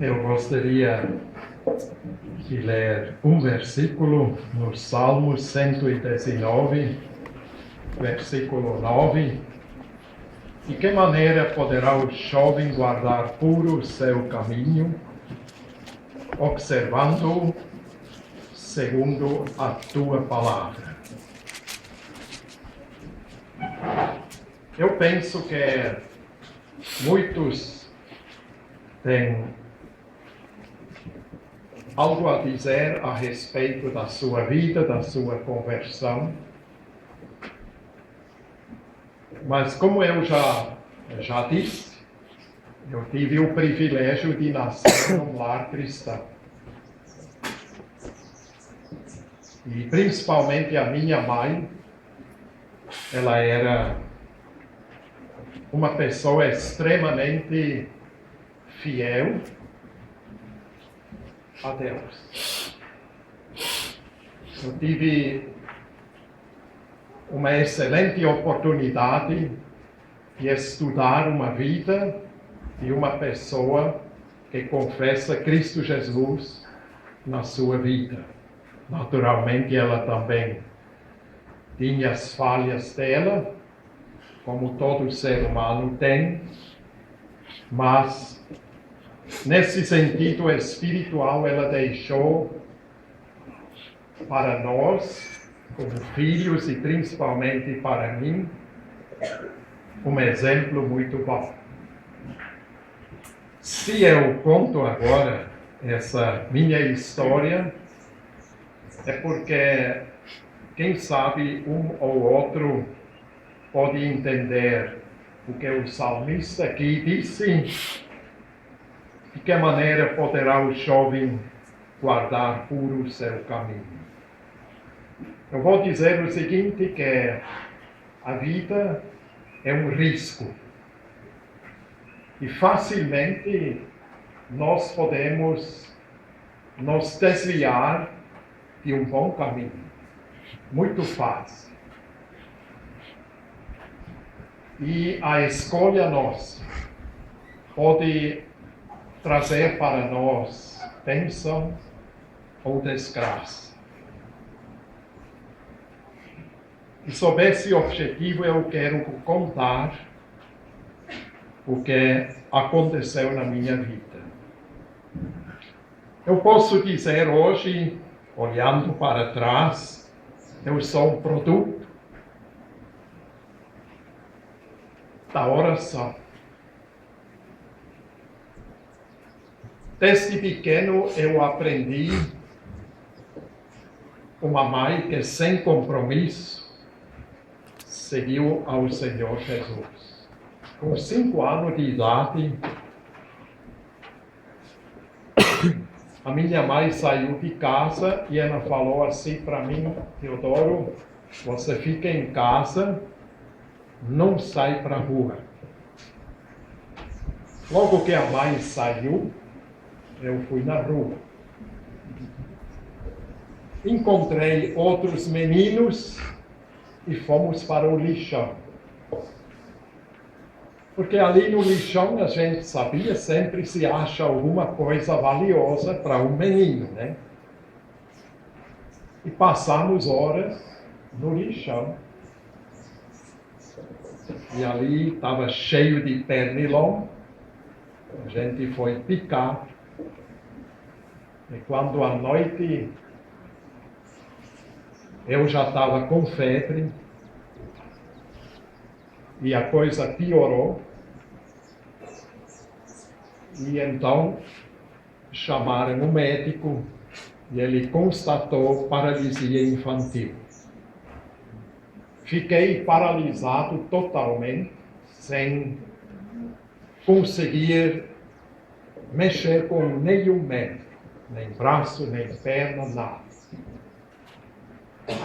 Eu gostaria de ler um versículo no Salmo 119, versículo 9. De que maneira poderá o jovem guardar puro o seu caminho, observando-o segundo a tua palavra? Eu penso que muitos têm algo a dizer a respeito da sua vida, da sua conversão. Mas como eu já disse, eu tive o privilégio de nascer num lar cristão. E principalmente a minha mãe, ela era uma pessoa extremamente fiel a Deus. Eu tive uma excelente oportunidade de estudar uma vida de uma pessoa que confessa Cristo Jesus na sua vida. Naturalmente, ela também tinha as falhas dela, como todo ser humano tem, mas nesse sentido espiritual ela deixou para nós, como filhos e principalmente para mim, um exemplo muito bom. Se eu conto agora essa minha história, é porque, quem sabe, um ou outro pode entender o que o salmista aqui disse. De que maneira poderá o jovem guardar puro o seu caminho? Eu vou dizer o seguinte, que a vida é um risco. E facilmente nós podemos nos desviar de um bom caminho. Muito fácil. E a escolha nossa pode trazer para nós bênção ou desgraça. E sob esse objetivo eu quero contar o que aconteceu na minha vida. Eu posso dizer hoje, olhando para trás, eu sou um produto da oração. Desde pequeno eu aprendi uma mãe que sem compromisso seguiu ao Senhor Jesus. Com 5 anos de idade, a minha mãe saiu de casa e ela falou assim para mim: Teodoro, você fica em casa, não sai para a rua. Logo que a mãe saiu, eu fui na rua. Encontrei outros meninos e fomos para o lixão. Porque ali no lixão a gente sabia, sempre se acha alguma coisa valiosa para um menino, né? E passamos horas no lixão. E ali estava cheio de pernilongo. A gente foi picar. E quando à noite eu já estava com febre e a coisa piorou, e então chamaram o médico e ele constatou paralisia infantil. Fiquei paralisado totalmente, sem conseguir mexer com nenhum membro. Nem braço, nem perna, nada.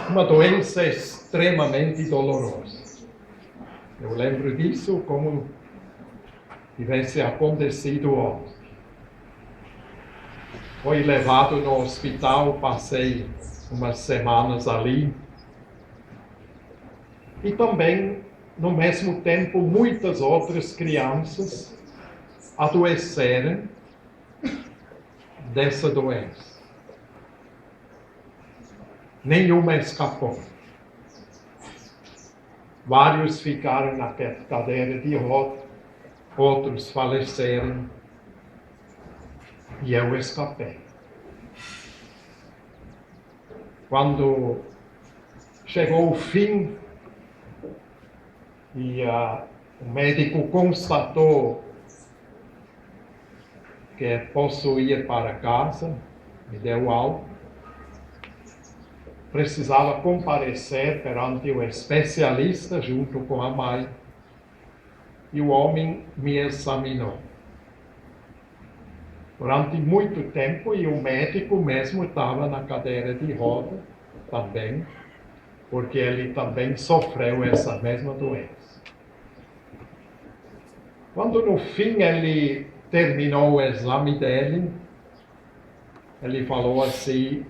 Uma doença extremamente dolorosa. Eu lembro disso como tivesse acontecido ontem. Fui levado no hospital, passei umas semanas ali. E também, no mesmo tempo, muitas outras crianças adoeceram dessa doença. Nenhuma escapou. Vários ficaram na cadeira de roda, outros faleceram, e eu escapei. Quando chegou o fim e o médico constatou que posso ir para casa, me deu alta, precisava comparecer perante o especialista junto com a mãe, e o homem me examinou. Durante muito tempo, e o médico mesmo estava na cadeira de roda também, porque ele também sofreu essa mesma doença. Quando no fim ele terminou o exame dele, ele falou assim: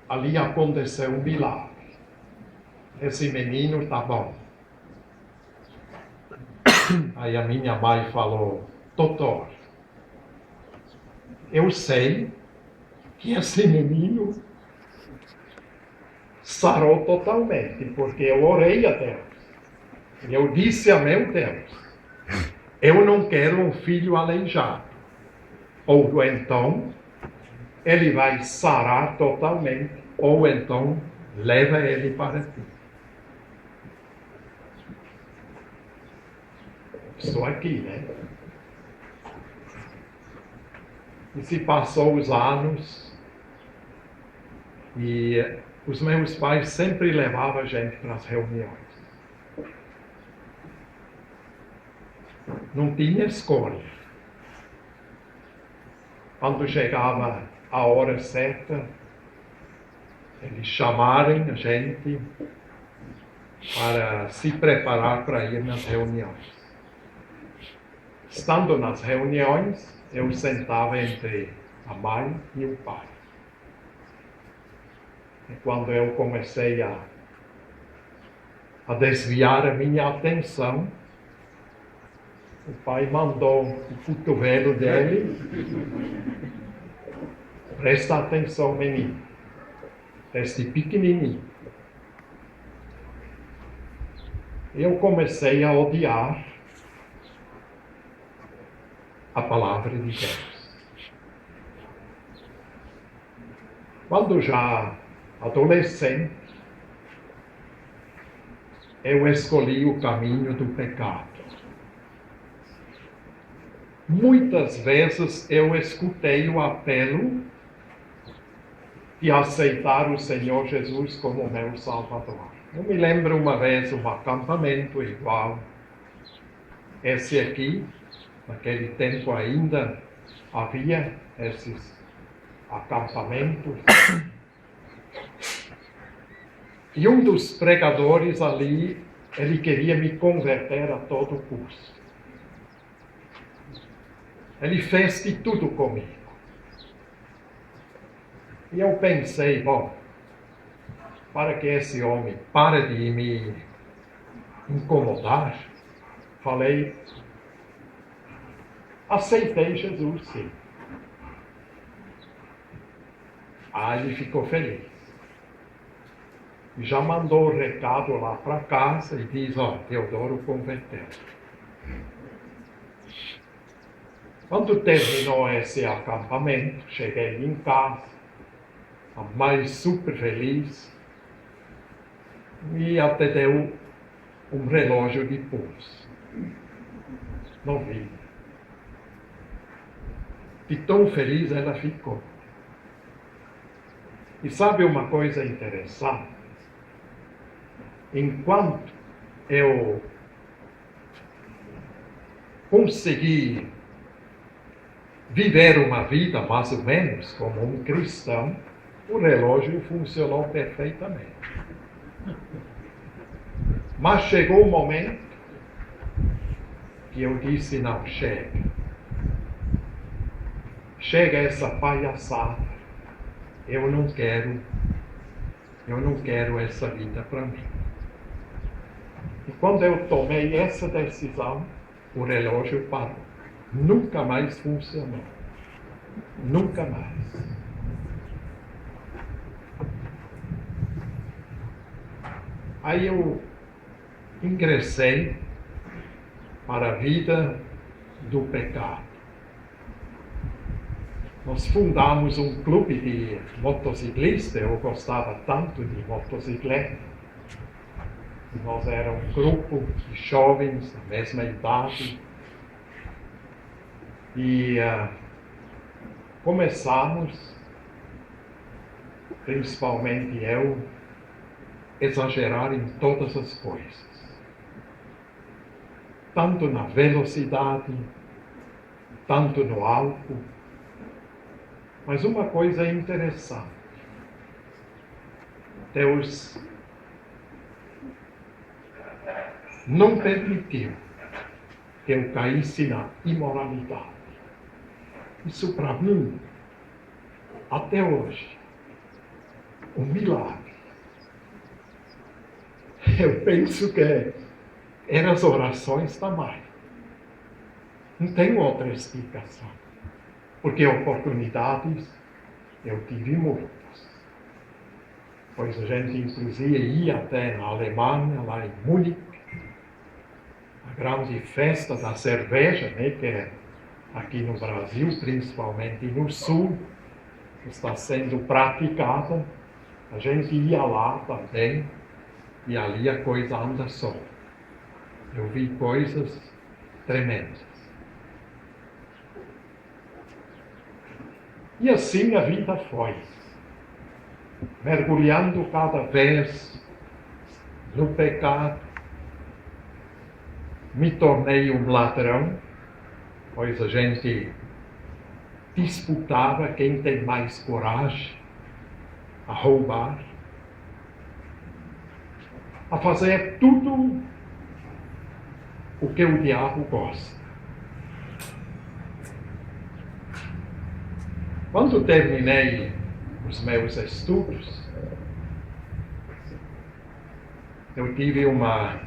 ali aconteceu um milagre. Esse menino está bom. Aí a minha mãe falou: doutor, eu sei que esse menino sarou totalmente, porque eu orei a Deus. Eu disse a meu Deus: eu não quero um filho aleijado. Ou então ele vai sarar totalmente, ou então leva ele para ti. Estou aqui, né? E se passou os anos, e os meus pais sempre levavam a gente para as reuniões. Não tinha escolha. Quando chegava a hora certa, eles chamaram a gente para se preparar para ir nas reuniões. Estando nas reuniões, eu sentava entre a mãe e o pai. E quando eu comecei a desviar a minha atenção, o pai mandou o cotovelo dele: presta atenção, menino, este pequenininho. Eu comecei a odiar a palavra de Deus. Quando já adolescente, eu escolhi o caminho do pecado. Muitas vezes eu escutei o apelo de aceitar o Senhor Jesus como meu Salvador. Eu me lembro uma vez um acampamento igual esse aqui. Naquele tempo ainda havia esses acampamentos. E um dos pregadores ali, ele queria me converter a todo custo. Ele fez de tudo comigo. E eu pensei, bom, para que esse homem pare de me incomodar, falei: aceitei Jesus, sim. Aí ele ficou feliz. E já mandou o recado lá para casa e diz: Teodoro converteu. Quando terminou esse acampamento, cheguei em casa, a mãe super feliz, e até deu um relógio de pulso. Novinho. E tão feliz ela ficou. E sabe uma coisa interessante? Enquanto eu consegui viver uma vida mais ou menos como um cristão, o relógio funcionou perfeitamente. Mas chegou o momento que eu disse: não, chega. Chega essa palhaçada. Eu não quero essa vida para mim. E quando eu tomei essa decisão, o relógio parou. Nunca mais funcionou. Nunca mais. Aí eu ingressei para a vida do pecado. Nós fundamos um clube de motociclistas, eu gostava tanto de motocicleta. Nós éramos um grupo de jovens da mesma idade. E começamos, principalmente eu, exagerar em todas as coisas. Tanto na velocidade, tanto no álcool. Mas uma coisa interessante. Deus não permitiu que eu caísse na imoralidade. Isso para mim, até hoje, um milagre. Eu penso que eram as orações da mãe. Não tem outra explicação. Porque oportunidades eu tive muitas. Pois a gente inclusive ia até na Alemanha, lá em Munique, a grande festa da cerveja, né, que é aqui no Brasil, principalmente no Sul, que está sendo praticada. A gente ia lá também, e ali a coisa anda só. Eu vi coisas tremendas. E assim a vida foi, mergulhando cada vez no pecado. Me tornei um ladrão, pois a gente disputava quem tem mais coragem a roubar, a fazer tudo o que o diabo gosta. Quando terminei os meus estudos, eu tive uma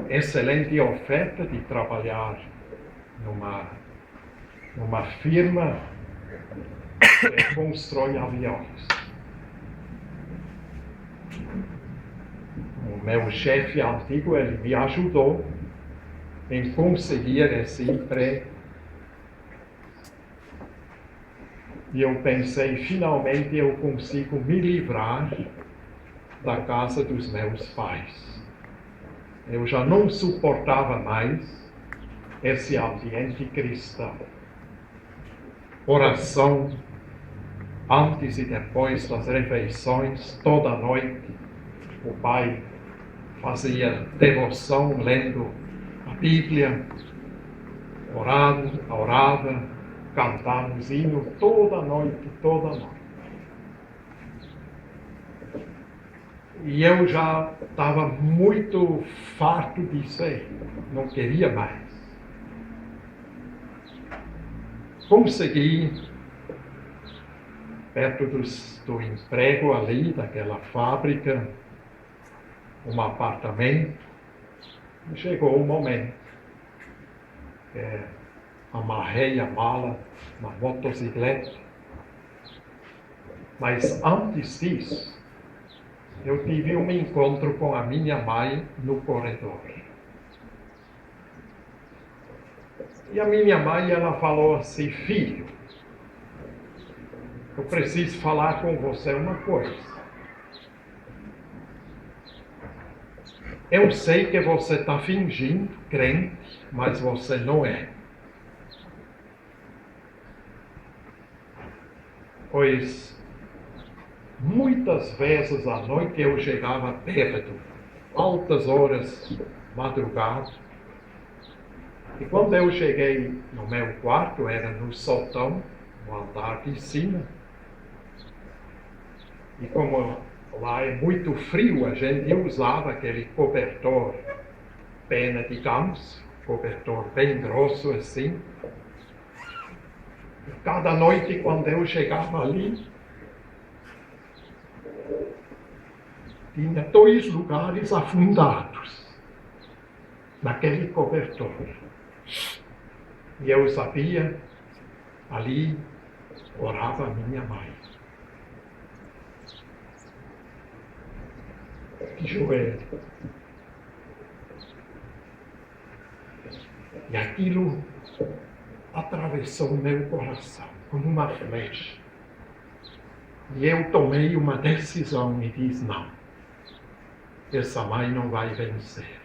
excelente oferta de trabalhar numa firma que constrói aviões. O meu chefe antigo, ele me ajudou em conseguir esse emprego. E eu pensei, finalmente eu consigo me livrar da casa dos meus pais. Eu já não suportava mais esse ambiente cristão. Oração, antes e depois das refeições, toda noite, o pai fazia devoção, lendo a Bíblia, orava, cantamos hino toda noite. E eu já estava muito farto disso aí, não queria mais. Consegui, perto do emprego ali, daquela fábrica, um apartamento. Chegou o momento. Amarrei a mala na motocicleta. Mas antes disso, eu tive um encontro com a minha mãe no corredor. E a minha mãe, ela falou assim: filho, eu preciso falar com você uma coisa. Eu sei que você está fingindo crente, mas você não é. Pois muitas vezes à noite eu chegava bêbado, altas horas, madrugada. E quando eu cheguei no meu quarto, era no sótão, no andar de cima. E como lá é muito frio, a gente usava aquele cobertor pena de ganso, cobertor bem grosso assim. E cada noite, quando eu chegava ali, tinha 2 lugares afundados naquele cobertor. E eu sabia, ali orava a minha mãe. De joelho. E aquilo atravessou o meu coração como uma flecha. E eu tomei uma decisão e disse, não, essa mãe não vai vencer.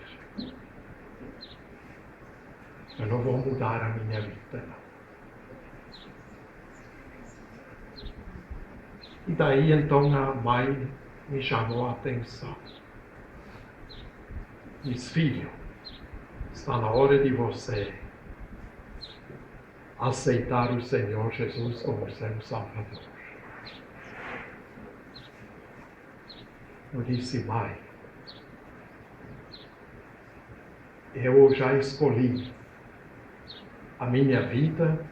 Eu não vou mudar a minha vida, não. E daí então a mãe me chamou a atenção. Disse, filho, está na hora de você aceitar o Senhor Jesus como seu Salvador. Eu disse, mãe, eu já escolhi a minha vida,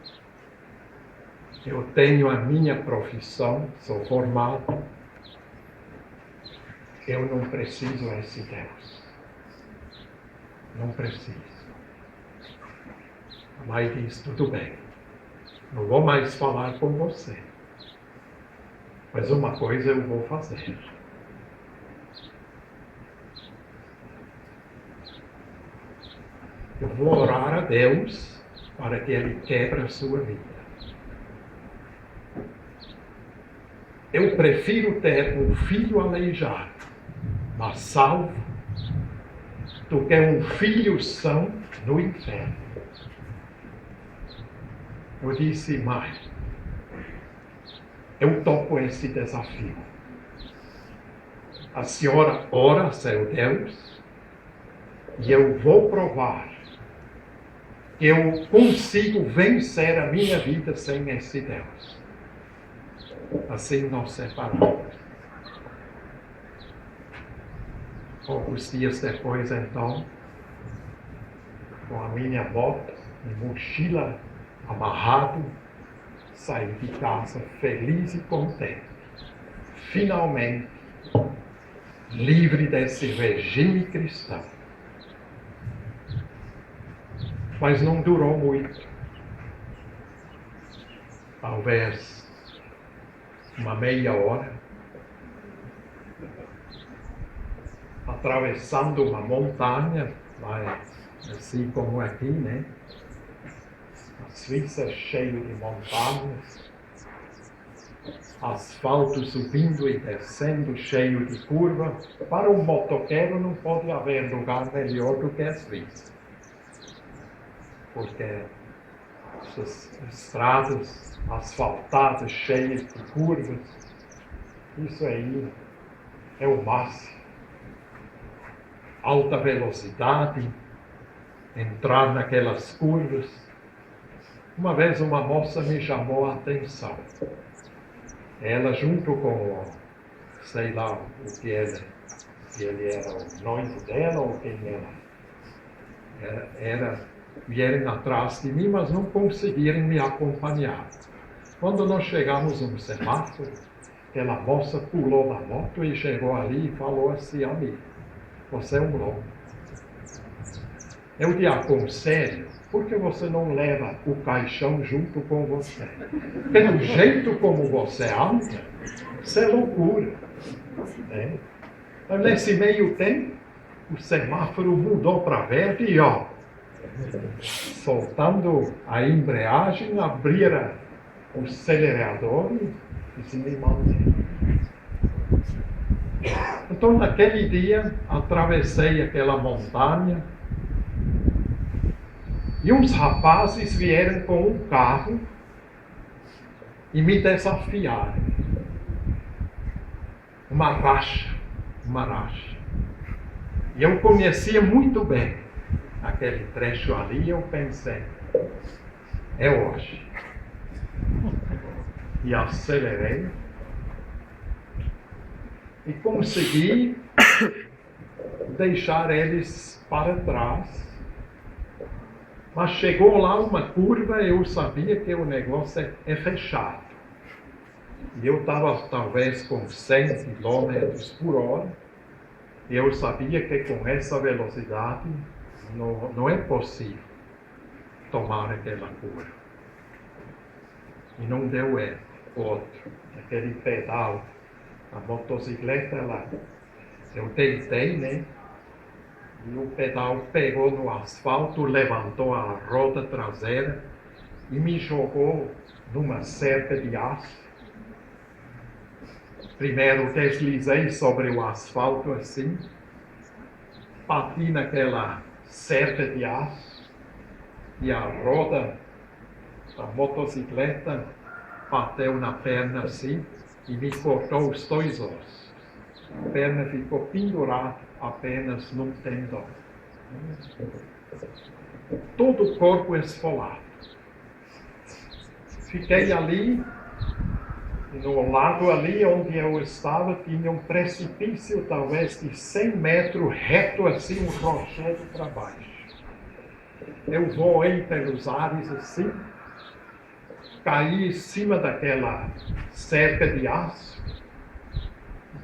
eu tenho a minha profissão, sou formado, eu não preciso desse Deus. Não preciso. A mãe diz, tudo bem, não vou mais falar com você, mas uma coisa eu vou fazer. Eu vou orar a Deus para que Ele quebre a sua vida. Eu prefiro ter um filho aleijado, mas salvo, do que um filho são no inferno. Eu disse, mãe, eu topo esse desafio. A senhora ora a seu Deus e eu vou provar que eu consigo vencer a minha vida sem esse Deus. Assim nós separamos. Poucos dias depois, então, com a minha bota e mochila amarrado, saí de casa feliz e contente. Finalmente, livre desse regime cristão. Mas não durou muito. Talvez uma meia hora, atravessando uma montanha, assim como aqui, né? A Suíça cheia de montanhas, asfalto subindo e descendo, cheio de curva. Para um motoqueiro não pode haver lugar melhor do que a Suíça. Porque essas estradas asfaltadas, cheias de curvas, isso aí é o máximo. Alta velocidade, entrar naquelas curvas. Uma vez uma moça me chamou a atenção. Ela junto com, sei lá o que ele era o noivo dela ou quem vieram atrás de mim, mas não conseguiram me acompanhar. Quando nós chegamos no semáforo, aquela moça pulou da moto e chegou ali e falou assim a mim, você é um louco. Eu te aconselho, por que você não leva o caixão junto com você? Porque do jeito como você anda, isso é loucura. Né? Então, nesse meio tempo, o semáforo mudou para verde e soltando a embreagem, abrira o acelerador e se me mantém. Então, naquele dia, atravessei aquela montanha e uns rapazes vieram com um carro e me desafiaram. Uma racha. E eu conhecia muito bem aquele trecho ali, eu pensei, é hoje. E acelerei e consegui deixar eles para trás. Mas chegou lá uma curva, eu sabia que o negócio é fechado. E eu estava talvez com 100 km por hora. E eu sabia que com essa velocidade não é possível tomar aquela curva. e não deu outro. Aquele pedal, a motocicleta lá. Eu deitei, né? E o pedal pegou no asfalto, levantou a roda traseira e me jogou numa cerca de aço. Primeiro deslizei sobre o asfalto assim, bati naquela cerca de aço e a roda da motocicleta bateu na perna assim e me cortou os 2 ossos. A perna ficou pendurada apenas num tendão. Todo o corpo esfolado. Fiquei ali, no lado ali onde eu estava, tinha um precipício talvez de 100 metros reto assim, um rochedo para baixo. Eu voei pelos ares assim, caí em cima daquela cerca de aço,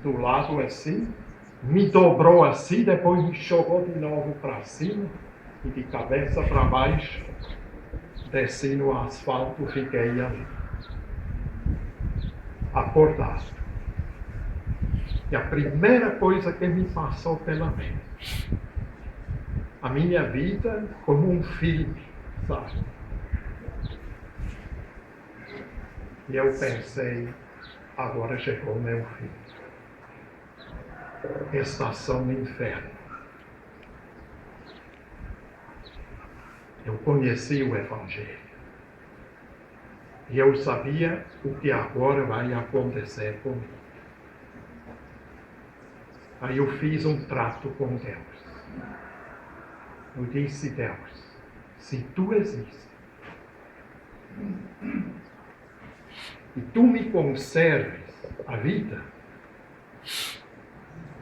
do lado assim, me dobrou assim, depois me jogou de novo para cima e de cabeça para baixo, desci no asfalto, fiquei ali, acordado. E a primeira coisa que me passou pela mente, a minha vida como um filme, sabe? E eu pensei, agora chegou meu fim. Estação do inferno. Eu conheci o Evangelho. E eu sabia o que agora vai acontecer comigo. Aí eu fiz um trato com Deus. Eu disse, Deus, se tu existes, e tu me conserves a vida,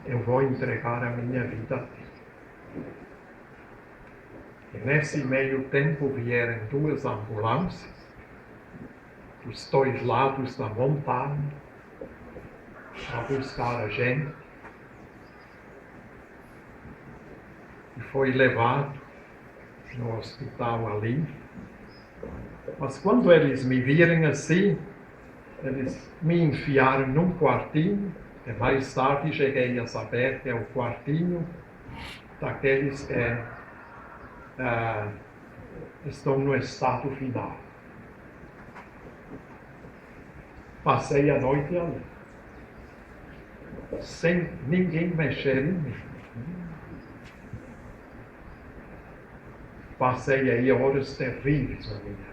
eu vou entregar a minha vida a ti. E nesse meio tempo vieram 2 ambulâncias, dos 2 lados da montanha, para buscar a gente. E foi levado no hospital ali. Mas quando eles me viram assim, eles me enfiaram num quartinho, e mais tarde cheguei a saber que é o quartinho daqueles que estão no estado final. Passei a noite ali, sem ninguém mexer em mim. Passei aí horas terríveis na minha vida.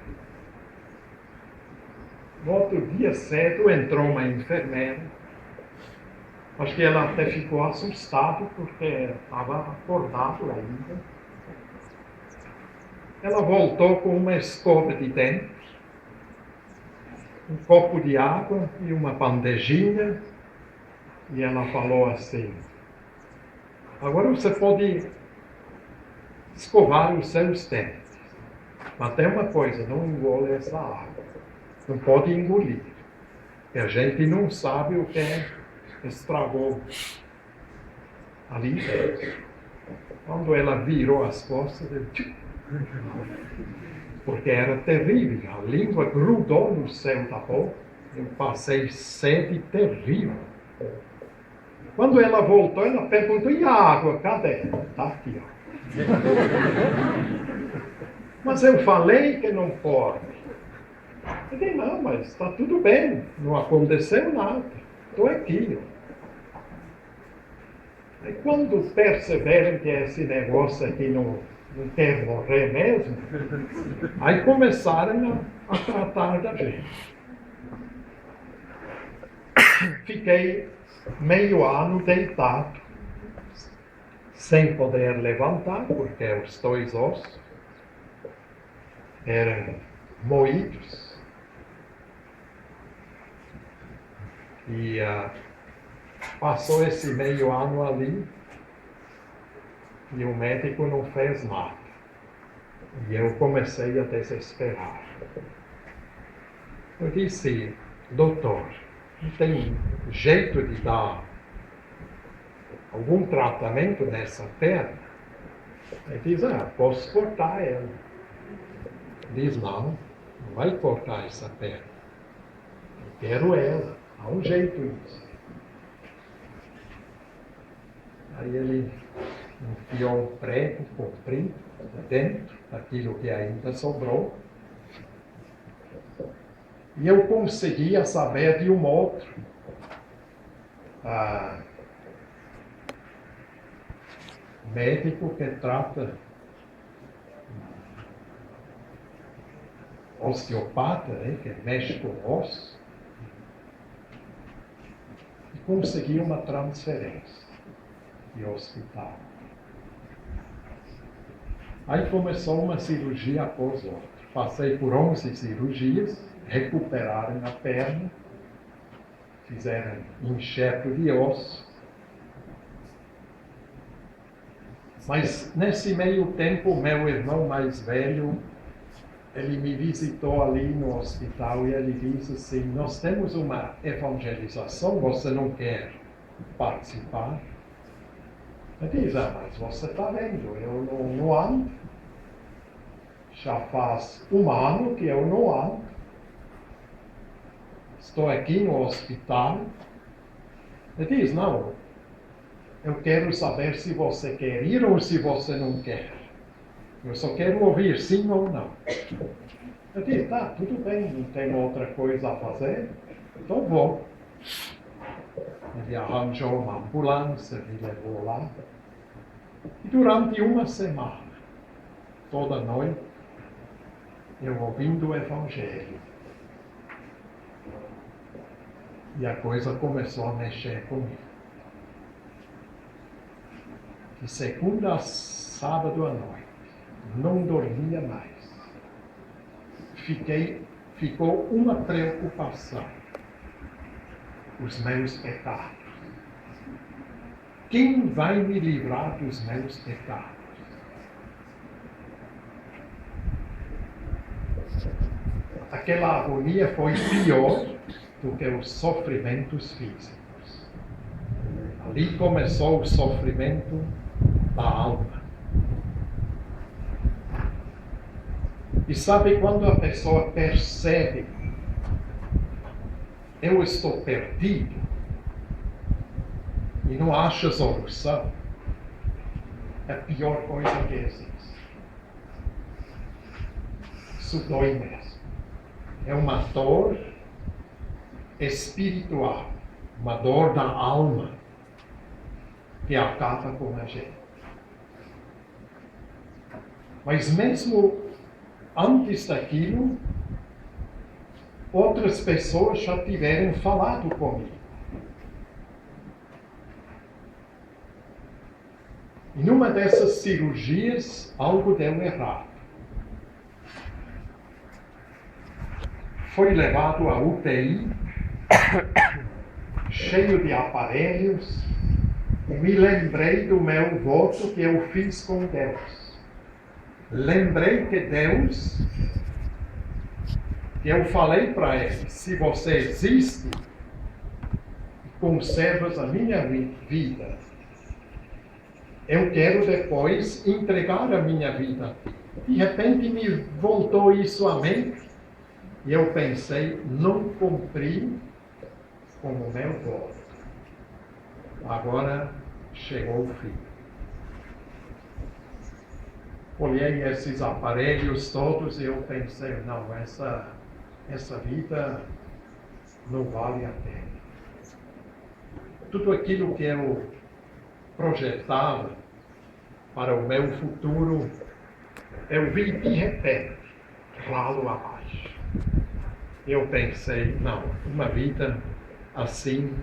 No outro dia cedo entrou uma enfermeira. Acho que ela até ficou assustada porque estava acordado ainda. Ela voltou com uma escova de dentes, um copo de água e uma bandejinha. E ela falou assim, agora você pode escovar os seus dentes. Mas tem uma coisa, não engole essa água. Não pode engolir. E a gente não sabe o que estragou ali dentro. Quando ela virou as costas, porque era terrível. A língua grudou no céu da boca. Eu passei sede terrível. Quando ela voltou, ela perguntou, e a água, cadê? Está aqui, ó. Mas eu falei que não pode. Eu disse, não, mas está tudo bem, não aconteceu nada. Estou aqui. Aí quando perceberam que esse negócio aqui não quer morrer mesmo, aí começaram a tratar da gente. Fiquei meio ano deitado, sem poder levantar, porque os 2 ossos eram moídos. E passou esse meio ano ali e o médico não fez nada. E eu comecei a desesperar. Eu disse, doutor, não tem jeito de dar algum tratamento nessa perna? Ele diz, posso cortar ela. Diz, não vai cortar essa perna. quero ela. Há um jeito nisso. Aí ele enfiou um prego comprido dentro daquilo que ainda sobrou. E eu conseguia saber de um outro médico que trata osteopata, que mexe com o osso, e consegui uma transferência de hospital. Aí começou uma cirurgia após outra. Passei por 11 cirurgias, recuperaram a perna, fizeram enxerto de osso. Mas nesse meio tempo, meu irmão mais velho, ele me visitou ali no hospital e ele disse assim: nós temos uma evangelização, você não quer participar? Eu disse: mas você está vendo, eu não ando. Já faz um ano que eu não ando. Estou aqui no hospital. Ele diz: não, eu quero saber se você quer ir ou se você não quer. Eu só quero ouvir sim ou não. Eu disse: tá, tudo bem, não tem outra coisa a fazer, então vou. Ele arranjou uma ambulância, me levou lá. E durante uma semana, toda noite, eu ouvindo o Evangelho. E a coisa começou a mexer comigo. De segunda a sábado à noite, não dormia mais. Ficou uma preocupação. Os meus pecados. Quem vai me livrar dos meus pecados? Aquela agonia foi pior do que os sofrimentos físicos. Ali começou o sofrimento da alma. E sabe quando a pessoa percebe: eu estou perdido e não acha solução? É a pior coisa que existe. Isso dói mesmo. É uma dor espiritual, uma dor da alma que acaba com a gente. Mas mesmo antes daquilo, outras pessoas já tiveram falado comigo. E numa dessas cirurgias, algo deu errado. Foi levado à UTI, cheio de aparelhos, e me lembrei do meu voto que eu fiz com Deus. Lembrei que Deus, que eu falei para ele: se você existe, conservas a minha vida, eu quero depois entregar a minha vida a ti. De repente me voltou isso à mente, e eu pensei: não cumpri com o meu voto. Agora chegou o fim. Olhei esses aparelhos todos e eu pensei: não, essa vida não vale a pena. Tudo aquilo que eu projetava para o meu futuro, eu vi de repente, ralo abaixo. Eu pensei: não, uma vida assim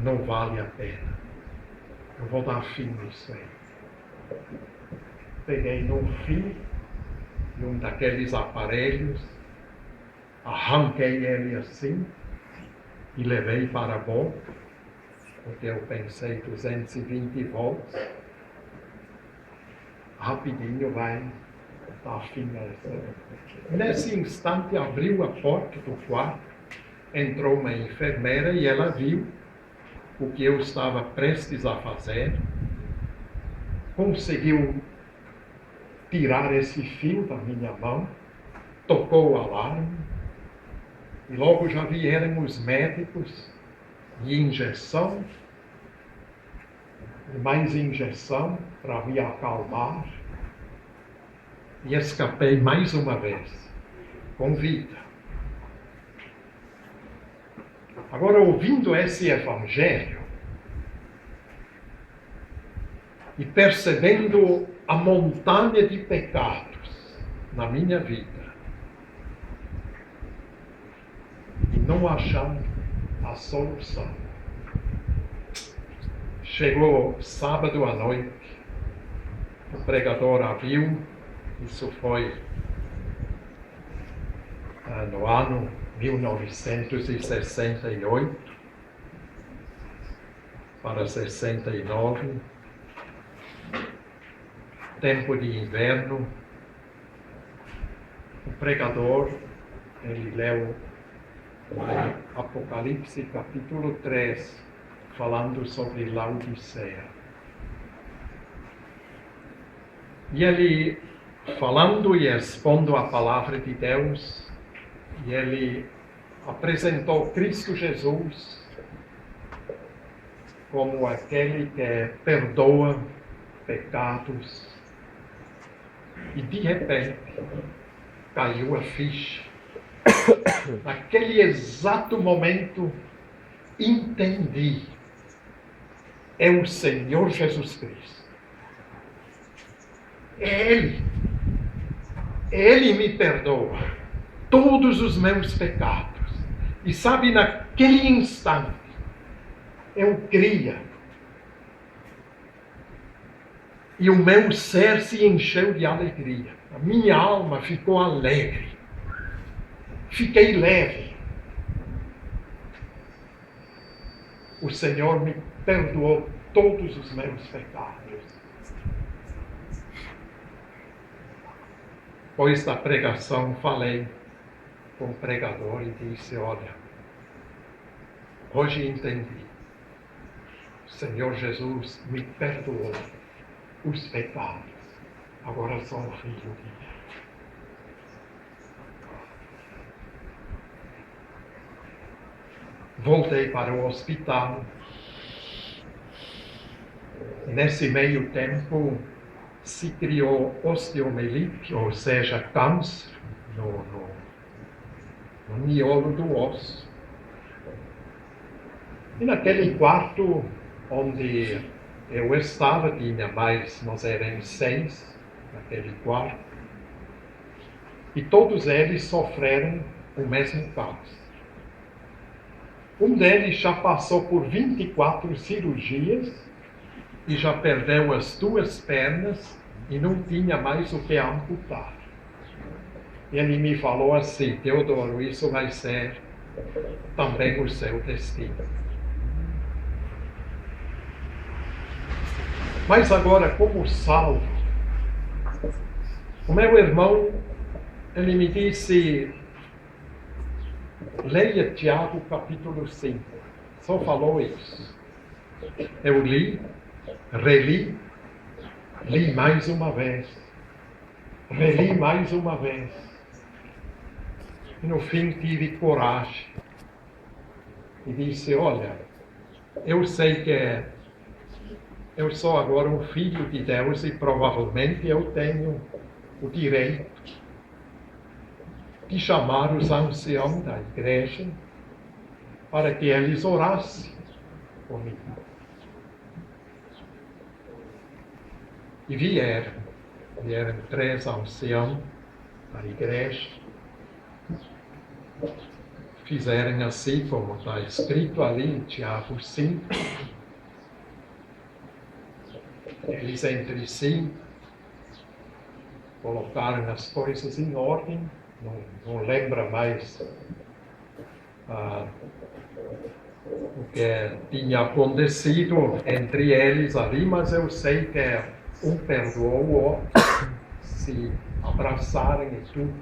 não vale a pena. Eu vou dar fim nisso aí. Peguei num fio de um daqueles aparelhos, arranquei ele assim e levei para a boca, porque eu pensei 220 volts, rapidinho vai dar fim a essa. Nesse instante abriu a porta do quarto, entrou uma enfermeira e ela viu o que eu estava prestes a fazer, conseguiu tirar esse fio da minha mão, tocou o alarme E logo já vieram os médicos, e injeção, e mais injeção para me acalmar. E escapei mais uma vez, com vida. Agora, ouvindo esse evangelho e percebendo a montanha de pecados na minha vida, e não achando a solução, chegou sábado à noite, o pregador abriu, isso foi no ano 1968 para 69, tempo de inverno. O pregador, ele leu Apocalipse capítulo 3, falando sobre Laodiceia. E ele, falando e expondo a palavra de Deus, e ele apresentou Cristo Jesus como aquele que perdoa pecados. E de repente caiu a ficha. Naquele exato momento entendi. É o Senhor Jesus Cristo. É Ele. Ele me perdoa todos os meus pecados. E sabe, naquele instante, eu cria. E o meu ser se encheu de alegria. A minha alma ficou alegre. Fiquei leve. O Senhor me perdoou todos os meus pecados. Depois da pregação, falei com o pregador e disse: olha, hoje entendi. O Senhor Jesus me perdoou os pecados. Agora sou um filho de Deus. Voltei para o hospital. Nesse meio tempo se criou osteomielite, ou seja, câncer no miolo do osso. E naquele quarto onde eu estava, tinha mais, nós éramos 6 naquele quarto, e todos eles sofreram o mesmo câncer. Um deles já passou por 24 cirurgias e já perdeu as 2 pernas e não tinha mais o que amputar. Ele me falou assim: Teodoro, isso vai ser também o seu destino. Mas agora, como salvo, o meu irmão, ele me disse: leia Tiago capítulo 5. Só falou isso. Eu li, reli, li mais uma vez, reli mais uma vez. E no fim tive coragem. E disse: olha, eu sei que eu sou agora um filho de Deus e provavelmente eu tenho o direito de chamar os anciãos da igreja para que eles orassem comigo. E vieram 3 anciãos da igreja, fizeram assim como está escrito ali em Tiago 5. Eles entre si colocaram as coisas em ordem. Não lembra mais o que tinha acontecido entre eles ali, mas eu sei que um perdoou o outro, se abraçaram e tudo.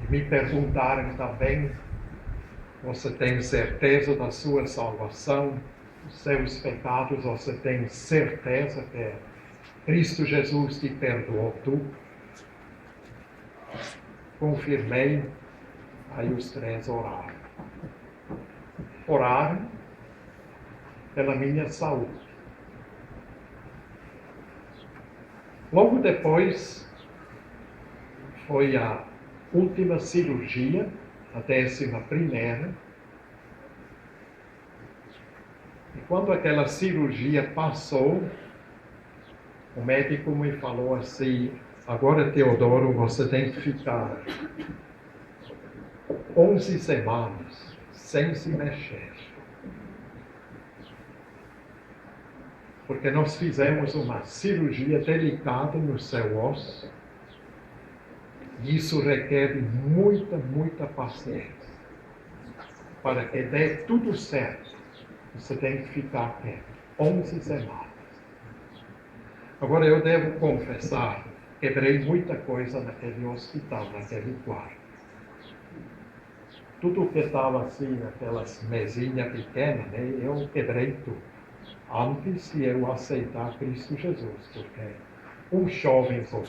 E me perguntaram também: você tem certeza da sua salvação, dos seus pecados? Você tem certeza que Cristo Jesus te perdoou tudo? Confirmei Aí os três oraram. Oraram pela minha saúde. Logo depois, foi a última cirurgia, a 11ª. E quando aquela cirurgia passou, o médico me falou assim: agora, Teodoro, você tem que ficar 11 semanas sem se mexer. Porque nós fizemos uma cirurgia delicada no seu osso. E isso requer muita paciência. Para que dê tudo certo, você tem que ficar quieto 11 semanas. Agora eu devo confessar, quebrei muita coisa naquele hospital, naquele quarto. Tudo que estava assim, naquelas mesinhas pequenas, né, eu quebrei tudo. Antes de eu aceitar Cristo Jesus, porque um jovem como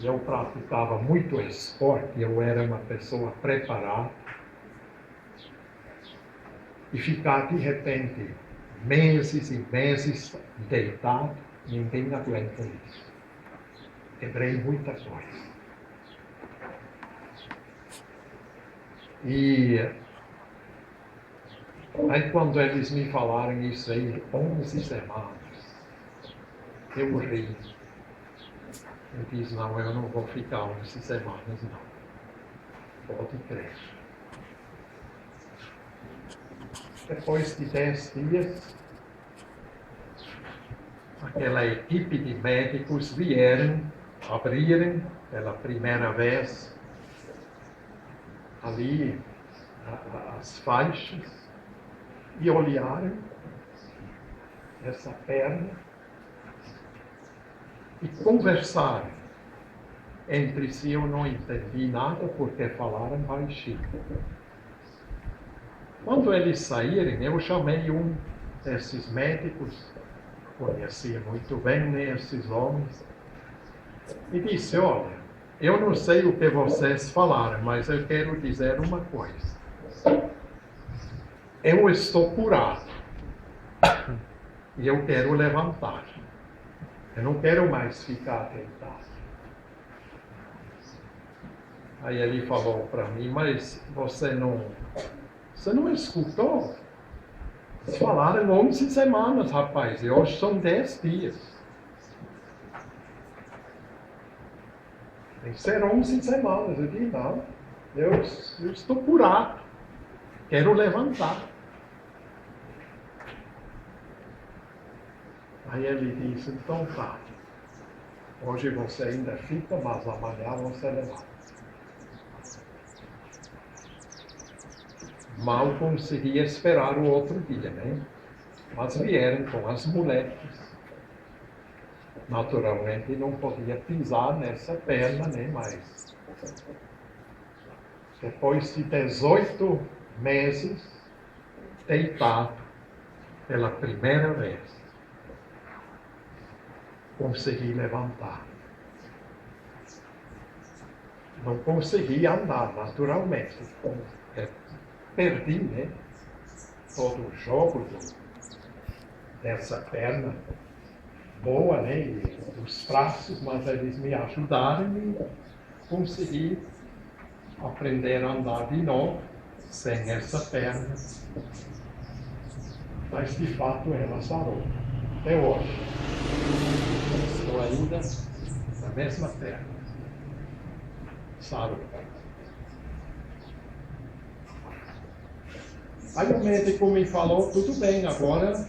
eu praticava muito esporte, eu era uma pessoa preparada, e ficar de repente meses e meses deitado, ninguém aguenta isso. Quebrei muita coisa. E aí quando eles me falaram isso aí, 11 semanas, eu ri. Eu disse: não, eu não vou ficar 11 semanas, não. Pode crer. Depois de 10 dias, aquela equipe de médicos vieram, abriram pela primeira vez ali as faixas e olharam essa perna e conversaram entre si. Eu não entendi nada porque falaram baixinho. Quando eles saírem, eu chamei um desses médicos, conhecia muito bem esses homens, e disse: olha, eu não sei o que vocês falaram, mas eu quero dizer uma coisa. Eu estou curado e eu quero levantar. Eu não quero mais ficar deitado. Aí ele falou para mim: mas você não escutou? Eles falaram 11 semanas, rapaz, e hoje são 10 dias. Tem que ser 11 semanas. Eu disse: não, eu estou curado, quero levantar. Aí ele disse: então tá, hoje você ainda fica, mas amanhã você levanta. Mal consegui esperar o outro dia, né? Mas vieram com as muletas. Naturalmente não podia pisar nessa perna, nem mais. Depois de 18 meses, deitado pela primeira vez, consegui levantar. Não consegui andar, naturalmente. Perdi, né? Todo o jogo dessa perna boa, né? E dos braços, mas eles me ajudaram e consegui aprender a andar de novo sem essa perna. Mas de fato ela sarou. Até hoje. Estou ainda na mesma perna. Sarou. Aí o médico me falou: tudo bem, agora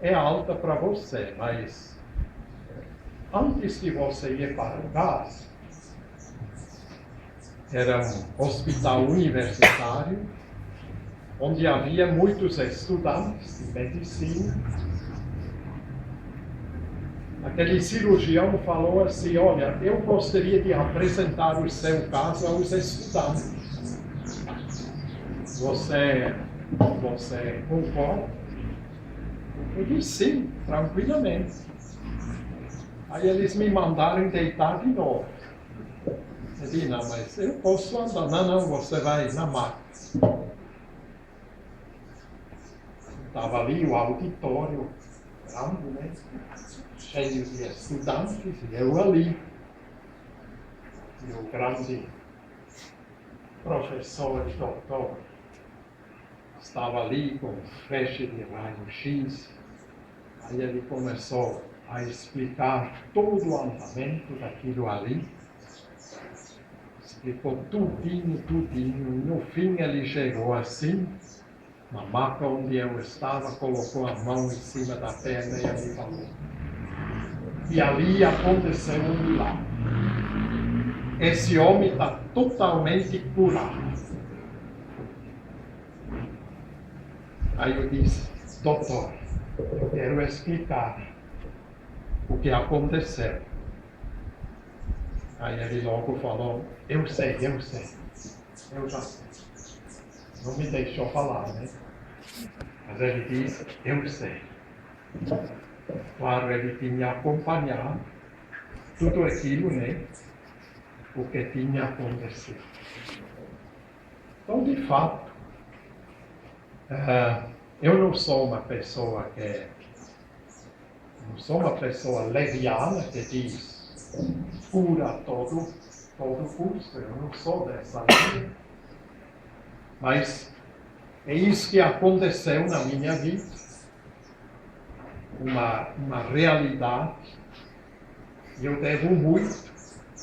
é alta para você, mas antes de você ir para casa, era um hospital universitário, onde havia muitos estudantes de medicina. Aquele cirurgião falou assim: olha, eu gostaria de apresentar o seu caso aos estudantes. Você concorda? Eu disse sim, tranquilamente. Aí eles me mandaram deitar de novo. Eu disse, não, mas eu posso andar. Não, você vai na maca. Estava ali o auditório, grande, né? Cheio de estudantes, e eu ali. E o grande professor, doutor, estava ali com flecha de raio-x. Aí ele começou a explicar todo o andamento daquilo ali. Explicou tudinho. E no fim ele chegou assim, na maca onde eu estava, colocou a mão em cima da perna e ele falou. E ali aconteceu um milagre. Esse homem está totalmente curado. Aí eu disse, doutor, eu quero explicar o que aconteceu. Aí ele logo falou, eu sei, eu já sei. Não me deixou falar, né? Mas ele disse, eu sei. Claro, ele tinha acompanhado tudo aquilo, né? O que tinha acontecido. Então, de fato, eu não sou uma pessoa leviana que diz cura todo custo. Eu não sou dessa linha. Mas é isso que aconteceu na minha vida. Uma realidade. E eu devo muito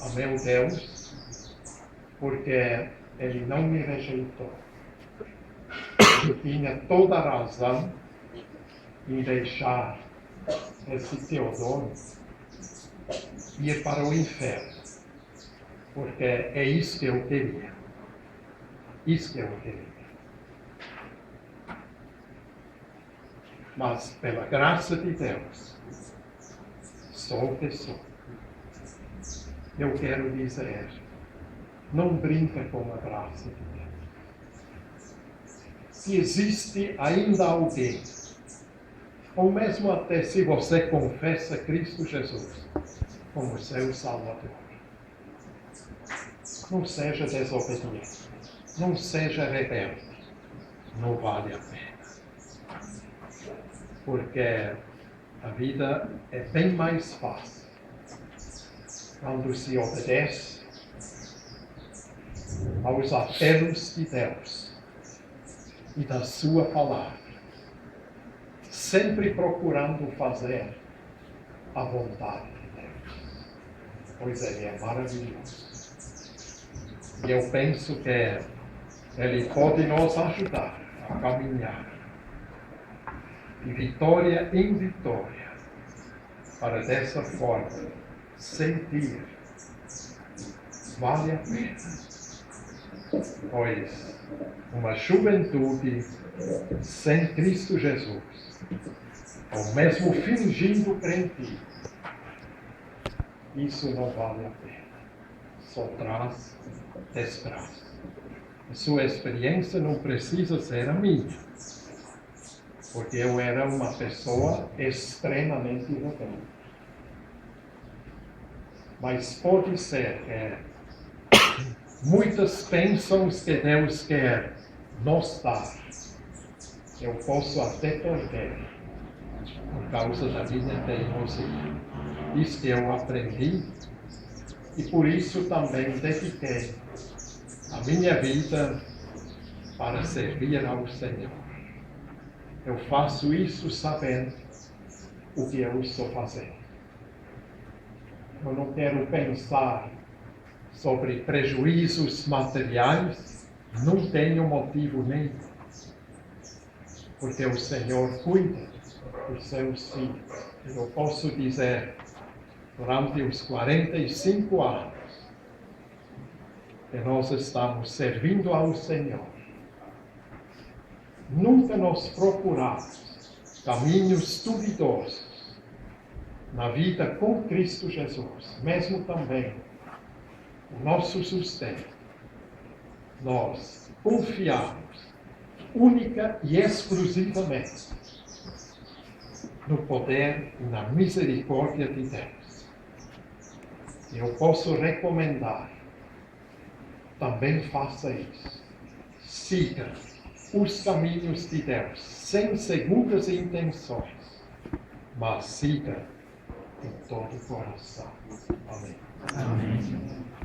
a meu Deus, porque Ele não me rejeitou. Eu tinha toda a razão em deixar esse Teodoro ir para o inferno, porque é isso que eu queria. Isso que eu queria. Mas, pela graça de Deus, sou o que sou. Eu quero dizer, não brinca com a graça de Deus. Se existe ainda alguém, ou mesmo até se você confessa Cristo Jesus como seu Salvador, não seja desobediente, não seja rebelde, não vale a pena. Porque a vida é bem mais fácil quando se obedece aos apelos de Deus e da sua palavra, sempre procurando fazer a vontade de Deus, pois Ele é maravilhoso. E eu penso que Ele pode nos ajudar a caminhar de vitória em vitória, para dessa forma sentir vale a pena, pois uma juventude sem Cristo Jesus, ou mesmo fingindo crente, isso não vale a pena, só traz desgraça. A sua experiência não precisa ser a minha, porque eu era uma pessoa extremamente rebelde. Mas pode ser que muitas bênçãos que Deus quer nos dar, eu posso até perder por causa da minha teimosia. Isso que eu aprendi, e por isso também dediquei a minha vida para servir ao Senhor. Eu faço isso sabendo o que eu estou fazendo. Eu não quero pensar sobre prejuízos materiais, não tenho motivo nenhum. Porque o Senhor cuida dos seus filhos. Eu posso dizer, durante os 45 anos que nós estamos servindo ao Senhor, nunca nos procuramos caminhos duvidosos na vida com Cristo Jesus, mesmo também o nosso sustento. Nós confiamos única e exclusivamente no poder e na misericórdia de Deus. Eu posso recomendar também faça isso. Siga os caminhos de Deus, sem seguras intenções, mas siga de todo o coração. Amém. Amém.